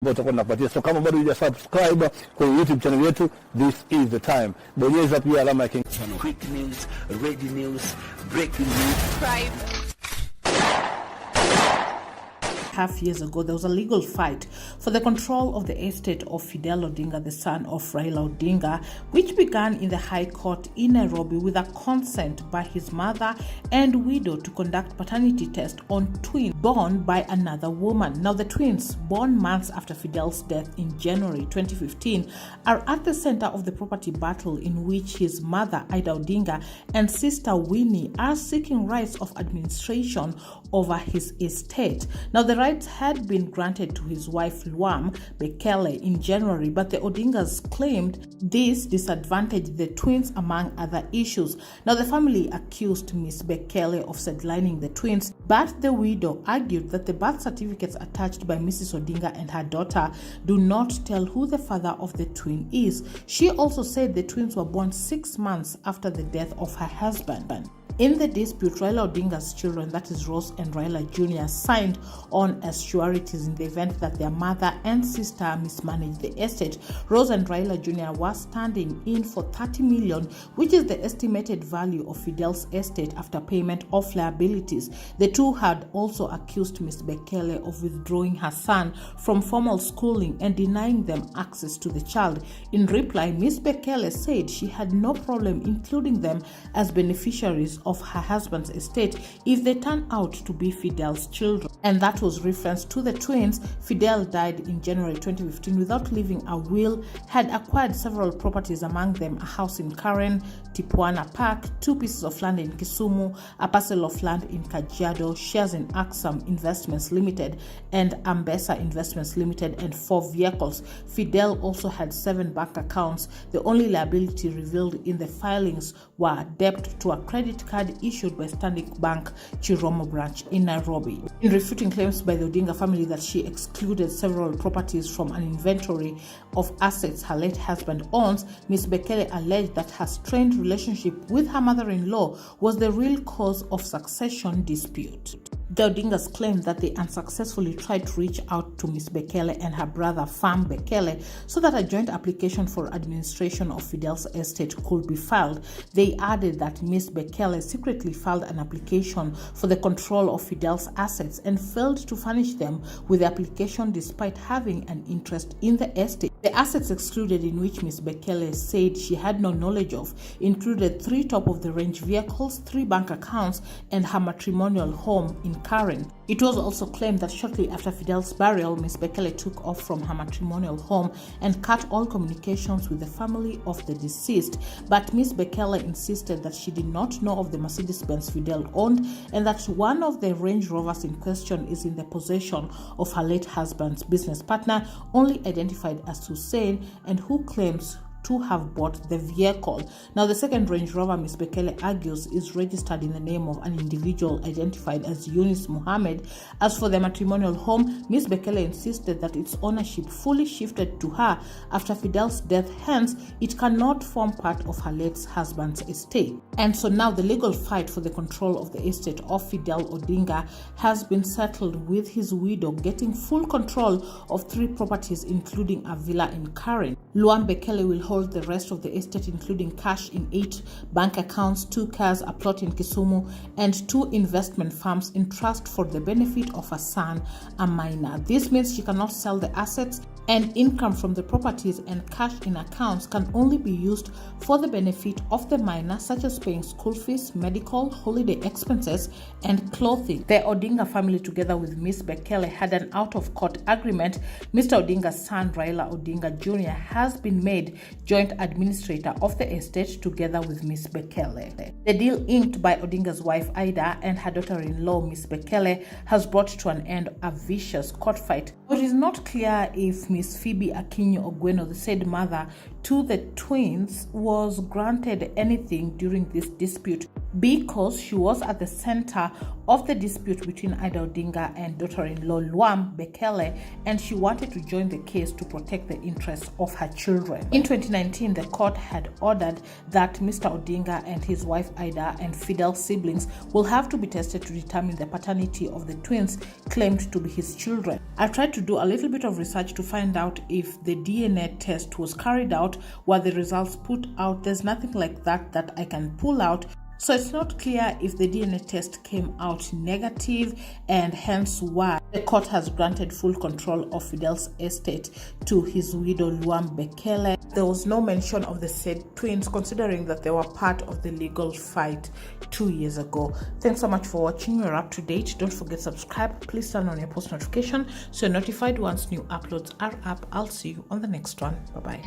Utakuwa tunapatia. So kama bado hujasubscribe kwa YouTube channel yetu, this is the time. Bonyeza pia alama ya kengele. Quick news, ready news, breaking news. Subscribe. Half years ago, there was a legal fight for the control of the estate of Fidel'S Odinga, the son of Raila Odinga, which began in the High Court in Nairobi with a consent by his mother and widow to conduct paternity test on twins born by another woman. Now, the twins, born months after Fidel'S death in January 2015, are at the center of the property battle in which his mother, Ida Odinga, and sister Winnie are seeking rights of administration over his estate. Now, the rights had been granted to his wife Luam Bekele in January, but the Odingas claimed this disadvantaged the twins among other issues. Now, the family accused Miss Bekele of sidelining the twins, but the widow argued that the birth certificates attached by Mrs. Odinga and her daughter do not tell who the father of the twin is. She also said the twins were born 6 months after the death of her husband. In the dispute, Raila Odinga's children, that is Rose and Raila Jr., signed on as sureties in the event that their mother and sister mismanaged the estate. Rose and Raila Jr. were standing in for 30 million, which is the estimated value of Fidel'S estate after payment of liabilities. The two had also accused Ms. Bekele of withdrawing her son from formal schooling and denying them access to the child. In reply, Ms. Bekele said she had no problem including them as beneficiaries of her husband's estate if they turn out to be Fidel'S children. And that was reference to the twins. Fidel died in January 2015 without leaving a will, had acquired several properties, among them a house in Karen, Tipuana Park, 2 pieces of land in Kisumu, a parcel of land in Kajiado, shares in Axam Investments Limited and Ambessa Investments Limited, and 4 vehicles. Fidel also had 7 bank accounts. The only liability revealed in the filings were debt to a credit card issued by Standard Bank Chiromo branch in Nairobi. In refuting claims by the Odinga family that she excluded several properties from an inventory of assets her late husband owns, Ms. Bekele alleged that her strained relationship with her mother-in-law was the real cause of succession dispute. The Odingas claimed that they unsuccessfully tried to reach out to Ms. Bekele and her brother Fam Bekele so that a joint application for administration of Fidel'S estate could be filed. They added that Ms. Bekele secretly filed an application for the control of Fidel'S assets and failed to furnish them with the application despite having an interest in the estate. The assets excluded, in which Ms. Bekele said she had no knowledge of, included 3 top-of-the-range vehicles, 3 bank accounts, and her matrimonial home in Karen. It was also claimed that shortly after Fidel'S burial, Ms. Bekele took off from her matrimonial home and cut all communications with the family of the deceased. But Ms. Bekele insisted that she did not know of the Mercedes-Benz Fidel owned and that one of the Range Rovers in question is in the possession of her late husband's business partner, only identified as Hussein, and who claims to have bought the vehicle. Now, the second Range Rover, Ms. Bekele argues, is registered in the name of an individual identified as Yunus Muhammad. As for the matrimonial home, Ms. Bekele insisted that its ownership fully shifted to her after Fidel'S death, hence it cannot form part of her late husband's estate. And so now the legal fight for the control of the estate of Fidel'S Odinga has been settled, with his widow getting full control of 3 properties, including a villa in Karen. Luam Bekele will hold the rest of the estate, including cash in 8 bank accounts, 2 cars, a plot in Kisumu, and 2 investment firms in trust for the benefit of her son, a minor. This means she cannot sell the assets, and income from the properties and cash in accounts can only be used for the benefit of the minor, such as paying school fees, medical, holiday expenses, and clothing. The Odinga family, together with Ms. Bekele, had an out-of-court agreement. Mr. Odinga's son, Raila Odinga Jr., has been made joint administrator of the estate together with Ms. Bekele. The deal, inked by Odinga's wife Ida and her daughter-in-law Ms. Bekele, has brought to an end a vicious court fight. It is not clear if Ms. Phoebe Akinyo Ogweno, the said mother to the twins, was granted anything during this dispute. because she was at the center of the dispute between Ida Odinga and daughter-in-law Luam Bekele, and she wanted to join the case to protect the interests of her children. In 2019, the court had ordered that Mr. Odinga and his wife Ida and Fidel'S siblings will have to be tested to determine the paternity of the twins claimed to be his children. I tried to do a little bit of research to find out if the DNA test was carried out. Were the results put out? There's nothing like that I can pull out. So it's not clear if the DNA test came out negative, and hence why the court has granted full control of Fidel'S estate to his widow Luam Bekele. There was no mention of the said twins, considering that they were part of the legal fight 2 years ago. Thanks so much for watching. You're up to date. Don't forget to subscribe. Please turn on your post notification so you're notified once new uploads are up. I'll see you on the next one. Bye-bye.